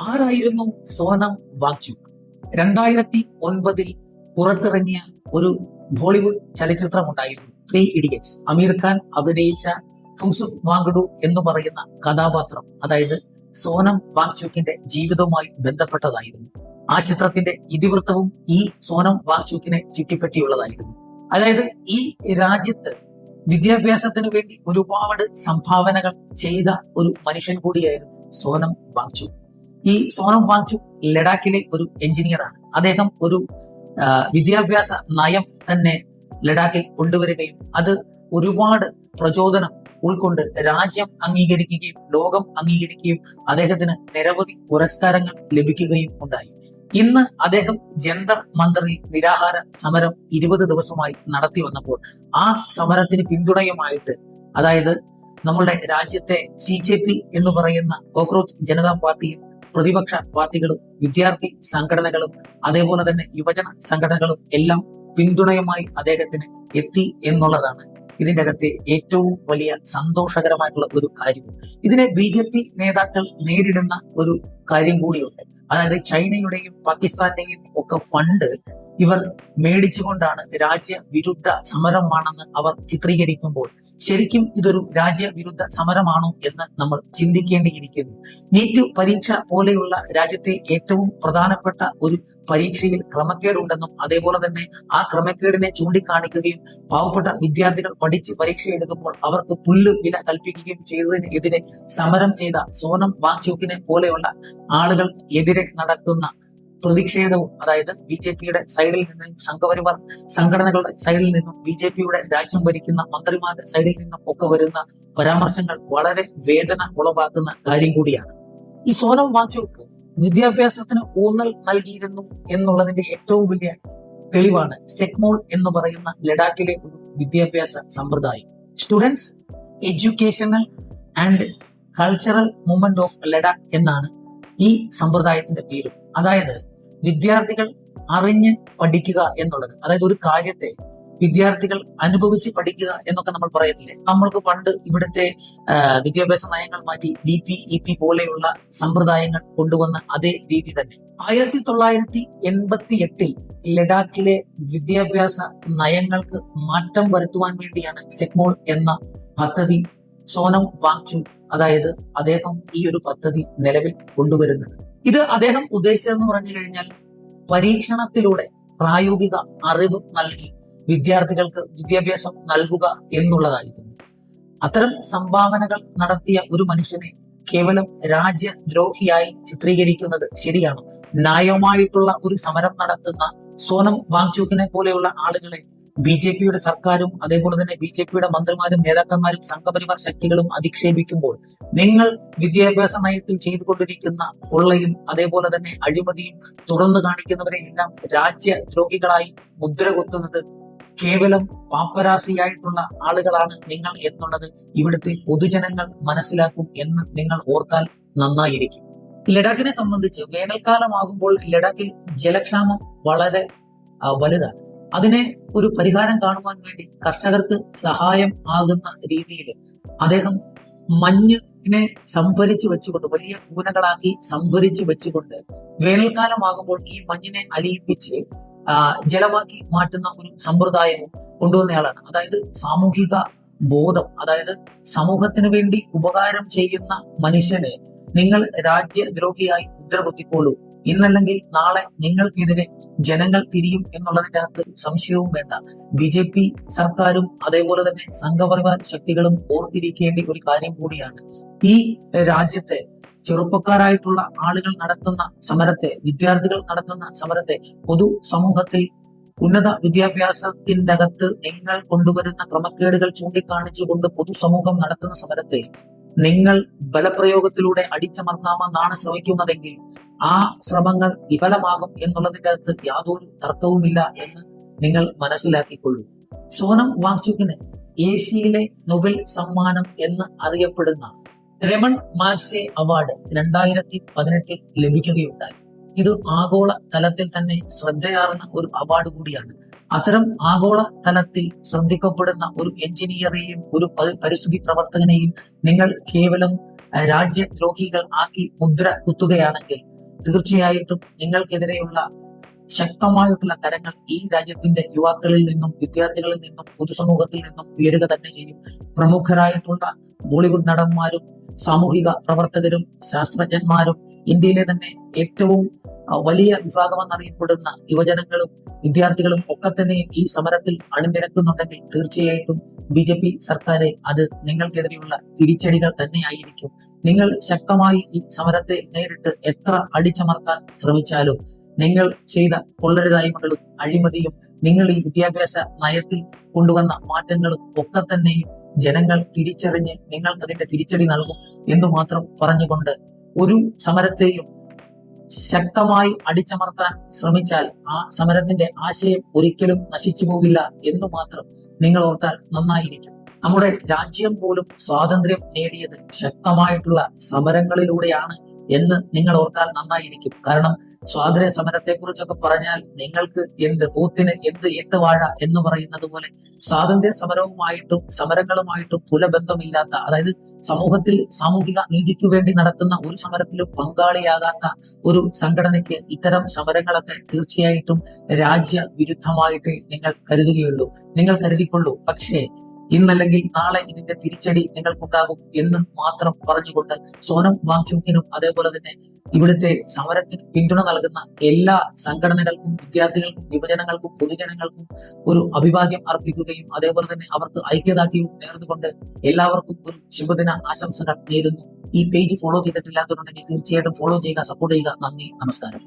ആരായിരുന്നു സോനം വാങ്ചുക്? 2009 പുറത്തിറങ്ങിയ ഒരു ബോളിവുഡ് ചലച്ചിത്രമുണ്ടായിരുന്നു, ത്രീ ഇഡിയറ്റ്സ്. അമീർ ഖാൻ അഭിനയിച്ച ഫുങ്സുക് വാങ്ഡു എന്ന് പറയുന്ന കഥാപാത്രം, അതായത് സോനം വാങ്ചുക്കിന്റെ ജീവിതവുമായി ബന്ധപ്പെട്ടതായിരുന്നു. ആ ചിത്രത്തിന്റെ ഇതിവൃത്തവും ഈ സോനം വാങ്ചുക്കിനെ ചുറ്റിപ്പറ്റിയുള്ളതായിരുന്നു. അതായത് ഈ രാജ്യത്ത് വിദ്യാഭ്യാസത്തിന് വേണ്ടി ഒരുപാട് സംഭാവനകൾ ചെയ്ത ഒരു മനുഷ്യൻ കൂടിയായിരുന്നു സോനം വാങ്ചുക്. ഈ സോനം വാങ്ചുക് ലഡാക്കിലെ ഒരു എഞ്ചിനീയറാണ്. അദ്ദേഹം ഒരു വിദ്യാഭ്യാസ നയം തന്നെ ലഡാക്കിൽ കൊണ്ടുവരികയും അത് ഒരുപാട് പ്രചോദനം ഉൾക്കൊണ്ട് രാജ്യം അംഗീകരിക്കുകയും ലോകം അംഗീകരിക്കുകയും അദ്ദേഹത്തിന് നിരവധി പുരസ്കാരങ്ങൾ ലഭിക്കുകയും ഉണ്ടായി. ഇന്ന് അദ്ദേഹം ജന്തർ മന്ദറിൽ നിരാഹാര സമരം 20 ദിവസമായി നടത്തി വന്നപ്പോൾ ആ സമരത്തിന് പിന്തുണയുമായിട്ട്, അതായത് നമ്മുടെ രാജ്യത്തെ CJP എന്ന് പറയുന്ന കോക്രോച്ച് ജനതാ പാർട്ടിയും പ്രതിപക്ഷ പാർട്ടികളും വിദ്യാർത്ഥി സംഘടനകളും അതേപോലെ തന്നെ യുവജന സംഘടനകളും എല്ലാം പിന്തുണയുമായി അദ്ദേഹത്തിന് എത്തി എന്നുള്ളതാണ് ഇതിന്റെ അകത്തെ ഏറ്റവും വലിയ സന്തോഷകരമായിട്ടുള്ള ഒരു കാര്യം. ഇതിനെ BJP നേതാക്കൾ നേരിടുന്ന ഒരു കാര്യം കൂടിയുണ്ട്. അതായത് ചൈനയുടെയും പാകിസ്ഥാന്റെയും ഒക്കെ ഫണ്ട് ഇവർ മേടിച്ചുകൊണ്ടാണ് രാജ്യവിരുദ്ധ സമരമാണെന്ന് അവർ ചിത്രീകരിക്കുമ്പോൾ ശരിക്കും ഇതൊരു രാജ്യവിരുദ്ധ സമരമാണോ എന്ന് നമ്മൾ ചിന്തിക്കേണ്ടിയിരിക്കുന്നു. നീറ്റ് പരീക്ഷ പോലെയുള്ള രാജ്യത്തെ ഏറ്റവും പ്രധാനപ്പെട്ട ഒരു പരീക്ഷയിൽ ക്രമക്കേടുണ്ടെന്നും അതേപോലെ തന്നെ ആ ക്രമക്കേടിനെ ചൂണ്ടിക്കാണിക്കുകയും പാവപ്പെട്ട വിദ്യാർത്ഥികൾ പഠിച്ച് പരീക്ഷ എഴുതുമ്പോൾ അവർക്ക് പുല്ല് വില കൽപ്പിക്കുകയും ചെയ്തതിനെതിരെ സമരം ചെയ്ത സോനം വാങ്ചുക്കിനെ പോലെയുള്ള ആളുകൾ എതിരെ നടക്കുന്ന പ്രതിഷേധവും, അതായത് BJPയുടെ സൈഡിൽ നിന്നും സംഘപരിവാർ സംഘടനകളുടെ സൈഡിൽ നിന്നും BJPയുടെ രാജ്യം ഭരിക്കുന്ന മന്ത്രിമാരുടെ സൈഡിൽ നിന്നും ഒക്കെ വരുന്ന പരാമർശങ്ങൾ വളരെ വേദന ഉളവാക്കുന്ന കാര്യം കൂടിയാണ്. ഈ സോനം വാങ്ചുക് വിദ്യാഭ്യാസത്തിന് ഊന്നൽ നൽകിയിരുന്നു എന്നുള്ളതിന്റെ ഏറ്റവും വലിയ തെളിവാണ് സെക്മോൾ എന്ന് പറയുന്ന ലഡാക്കിലെ ഒരു വിദ്യാഭ്യാസ സമ്പ്രദായം. Students educational and cultural movement of Ladakh എന്നാണ് ഈ സമ്പ്രദായത്തിന്റെ പേര്. അതായത് വിദ്യാർത്ഥികൾ അറിഞ്ഞ് പഠിക്കുക എന്നുള്ളത്, അതായത് ഒരു കാര്യത്തെ വിദ്യാർത്ഥികൾ അനുഭവിച്ച് പഠിക്കുക എന്നൊക്കെ നമ്മൾ പറയത്തില്ലേ. നമ്മൾക്ക് പണ്ട് ഇവിടുത്തെ വിദ്യാഭ്യാസ നയങ്ങൾ മാറ്റി DP-EP പോലെയുള്ള സമ്പ്രദായങ്ങൾ കൊണ്ടുവന്ന അതേ രീതി തന്നെ 1988 ലഡാക്കിലെ വിദ്യാഭ്യാസ നയങ്ങൾക്ക് മാറ്റം വരുത്തുവാൻ വേണ്ടിയാണ് സെക്മോൾ എന്ന പദ്ധതി സോനം വാങ്ചുക്, അതായത് അദ്ദേഹം ഈ ഒരു പദ്ധതി നിലവിൽ കൊണ്ടുവരുന്നത്. ഇത് അദ്ദേഹം ഉദ്ദേശിച്ചതെന്ന് പറഞ്ഞു കഴിഞ്ഞാൽ പരീക്ഷണത്തിലൂടെ പ്രായോഗിക അറിവ് നൽകി വിദ്യാർത്ഥികൾക്ക് വിദ്യാഭ്യാസം നൽകുക എന്നുള്ളതായിരുന്നു. അത്തരം സംഭാവനകൾ നടത്തിയ ഒരു മനുഷ്യനെ കേവലം രാജ്യദ്രോഹിയായി ചിത്രീകരിക്കുന്നത് ശരിയാണോ? ന്യായമായിട്ടുള്ള ഒരു സമരം നടത്തുന്ന സോനം വാങ്ചുക്കിനെ പോലെയുള്ള ആളുകളെ BJPയുടെ സർക്കാരും അതേപോലെ തന്നെ BJPയുടെ മന്ത്രിമാരും നേതാക്കന്മാരും സംഘപരിവാർ ശക്തികളും അധിക്ഷേപിക്കുമ്പോൾ നിങ്ങൾ വിദ്യാഭ്യാസ നയത്തിൽ ചെയ്തുകൊണ്ടിരിക്കുന്ന കൊള്ളയും അതേപോലെ തന്നെ അഴിമതിയും തുറന്നു കാണിക്കുന്നവരെ എല്ലാം രാജ്യദ്രോഹികളായി മുദ്ര കുത്തുന്നത് കേവലം പാപ്പരാസിയായിട്ടുള്ള ആളുകളാണ് നിങ്ങൾ എന്നുള്ളത് ഇവിടുത്തെ പൊതുജനങ്ങൾ മനസ്സിലാക്കും എന്ന് നിങ്ങൾ ഓർത്താൽ നന്നായിരിക്കും. ലഡാക്കിനെ സംബന്ധിച്ച് വേനൽക്കാലമാകുമ്പോൾ ലഡാക്കിൽ ജലക്ഷാമം വളരെ വലുതാണ്. അതിനെ ഒരു പരിഹാരം കാണുവാൻ വേണ്ടി കർഷകർക്ക് സഹായം ആകുന്ന രീതിയിൽ അദ്ദേഹം മഞ്ഞിനെ സംഭരിച്ചു വെച്ചുകൊണ്ട്, വലിയ കൂനകളാക്കി സംഭരിച്ചു വെച്ചുകൊണ്ട് വേനൽക്കാലമാകുമ്പോൾ ഈ മഞ്ഞിനെ അലിയിപ്പിച്ച് ജലമാക്കി മാറ്റുന്ന ഒരു സമ്പ്രദായവും കൊണ്ടുവന്നയാളാണ്. അതായത് സാമൂഹിക ബോധം, അതായത് സമൂഹത്തിന് വേണ്ടി ഉപകാരം ചെയ്യുന്ന മനുഷ്യനെ നിങ്ങൾ രാജ്യദ്രോഹിയായി മുദ്ര കുത്തിക്കോളൂ, ഇന്നല്ലെങ്കിൽ നാളെ നിങ്ങൾക്കെതിരെ ജനങ്ങൾ തിരിയും എന്നുള്ളതിന്റെ അകത്ത് സംശയവും വേണ്ട. BJP സർക്കാരും അതേപോലെ തന്നെ സംഘപരിവാർ ശക്തികളും ഓർത്തിരിക്കേണ്ട ഒരു കാര്യം കൂടിയാണ്. ഈ രാജ്യത്തെ ചെറുപ്പക്കാരായിട്ടുള്ള ആളുകൾ നടത്തുന്ന സമരത്തെ, വിദ്യാർത്ഥികൾ നടത്തുന്ന സമരത്തെ, പൊതു സമൂഹത്തിൽ ഉന്നത വിദ്യാഭ്യാസത്തിന്റെ അകത്ത് നിങ്ങൾ കൊണ്ടുവരുന്ന ക്രമക്കേടുകൾ ചൂണ്ടിക്കാണിച്ചുകൊണ്ട് പൊതുസമൂഹം നടത്തുന്ന സമരത്തെ നിങ്ങൾ ബലപ്രയോഗത്തിലൂടെ അടിച്ചമർത്താമെന്നാണ് ശ്രമിക്കുന്നതെങ്കിൽ ആ ശ്രമങ്ങൾ വിഫലമാകും എന്നുള്ളതിന്റെ അകത്ത് യാതൊരു തർക്കവുമില്ല എന്ന് നിങ്ങൾ മനസ്സിലാക്കിക്കൊള്ളൂ. സോനം വാങ്ചുക്കിന് ഏഷ്യയിലെ നൊബേൽ സമ്മാനം എന്ന് അറിയപ്പെടുന്ന രമൺ മാഗ്സെ അവാർഡ് 2018 ലഭിക്കുകയുണ്ടായി. ഇത് ആഗോള തലത്തിൽ തന്നെ ശ്രദ്ധയാർന്ന ഒരു അവാർഡ് കൂടിയാണ്. അത്തരം ആഗോള തലത്തിൽ ശ്രദ്ധിക്കപ്പെടുന്ന ഒരു എഞ്ചിനീയറെയും ഒരു പരിസ്ഥിതി പ്രവർത്തകനെയും നിങ്ങൾ കേവലം രാജ്യദ്രോഹികൾ ആക്കി മുദ്ര കുത്തുകയാണെങ്കിൽ തീർച്ചയായിട്ടും നിങ്ങൾക്കെതിരെയുള്ള ശക്തമായിട്ടുള്ള കരങ്ങൾ ഈ രാജ്യത്തിന്റെ യുവാക്കളിൽ നിന്നും വിദ്യാർത്ഥികളിൽ നിന്നും പൊതുസമൂഹത്തിൽ നിന്നും ഉയരുക തന്നെ ചെയ്യും. പ്രമുഖരായിട്ടുള്ള ബോളിവുഡ് നടന്മാരും സാമൂഹിക പ്രവർത്തകരും ശാസ്ത്രജ്ഞന്മാരും ഇന്ത്യയിലെ തന്നെ ഏറ്റവും വലിയ വിഭാഗമെന്നറിയപ്പെടുന്ന യുവജനങ്ങളും വിദ്യാർത്ഥികളും ഒക്കെ തന്നെ ഈ സമരത്തിൽ അണിനിരക്കുന്നുണ്ടെങ്കിൽ തീർച്ചയായിട്ടും BJP സർക്കാരെ അത് നിങ്ങൾക്കെതിരെയുള്ള തിരിച്ചടികൾ തന്നെയായിരിക്കും. നിങ്ങൾ ശക്തമായി ഈ സമരത്തെ നേരിട്ട് എത്ര അടിച്ചമർത്താൻ ശ്രമിച്ചാലും നിങ്ങൾ ചെയ്ത കൊള്ളരുതായ്മകളും അഴിമതിയും നിങ്ങൾ ഈ വിദ്യാഭ്യാസ നയത്തിൽ കൊണ്ടുവന്ന മാറ്റങ്ങളും ഒക്കെ തന്നെയും ജനങ്ങൾ തിരിച്ചറിഞ്ഞ് നിങ്ങൾക്കതിന്റെ തിരിച്ചടി നൽകും എന്ന് മാത്രം പറഞ്ഞുകൊണ്ട് ഒരു സമരത്തെയും ശക്തമായി അടിച്ചമർത്താൻ ശ്രമിച്ചാൽ ആ സമരത്തിന്റെ ആശയം ഒരിക്കലും നശിച്ചു പോകില്ല എന്ന് മാത്രം നിങ്ങൾ ഓർത്താൽ നന്നായിരിക്കും. നമ്മുടെ രാജ്യം പോലും സ്വാതന്ത്ര്യം നേടിയത് ശക്തമായിട്ടുള്ള സമരങ്ങളിലൂടെയാണ് എന്ന് നിങ്ങൾ ഓർത്താൽ നന്നായിരിക്കും. കാരണം സ്വാതന്ത്ര്യ സമരത്തെ കുറിച്ചൊക്കെ പറഞ്ഞാൽ നിങ്ങൾക്ക് എന്ത് പോത്തിന് എന്ത് ഏത്തവാഴ എന്ന് പറയുന്നത് പോലെ സ്വാതന്ത്ര്യ സമരവുമായിട്ടും സമരങ്ങളുമായിട്ടും പുലബന്ധമില്ലാത്ത, അതായത് സമൂഹത്തിൽ സാമൂഹിക നീതിക്ക് വേണ്ടി നടത്തുന്ന ഒരു സമരത്തിലും പങ്കാളിയാകാത്ത ഒരു സംഘടനയ്ക്ക് ഇത്തരം സമരങ്ങളൊക്കെ തീർച്ചയായിട്ടും രാജ്യവിരുദ്ധമായിട്ട് നിങ്ങൾ കരുതിക്കൊള്ളൂ. പക്ഷേ ഇന്നല്ലെങ്കിൽ നാളെ ഇതിന്റെ തിരിച്ചടി നിങ്ങൾക്കുണ്ടാകും എന്ന് മാത്രം പറഞ്ഞുകൊണ്ട് സോനം വാങ്ചുക്കിനും അതേപോലെ തന്നെ ഇവിടുത്തെ സമരത്തിന് പിന്തുണ നൽകുന്ന എല്ലാ സംഘടനകൾക്കും വിദ്യാർത്ഥികൾക്കും യുവജനങ്ങൾക്കും പൊതുജനങ്ങൾക്കും ഒരു അഭിവാദ്യം അർപ്പിക്കുകയും അതേപോലെ തന്നെ അവർക്ക് ഐക്യദാർഢ്യവും നേർന്നുകൊണ്ട് എല്ലാവർക്കും ഒരു ശുഭദിന ആശംസകൾ നേരുന്നു. ഈ പേജ് ഫോളോ ചെയ്തിട്ടില്ലാത്തതുണ്ടെങ്കിൽ തീർച്ചയായിട്ടും ഫോളോ ചെയ്യുക, സപ്പോർട്ട് ചെയ്യുക. നന്ദി, നമസ്കാരം.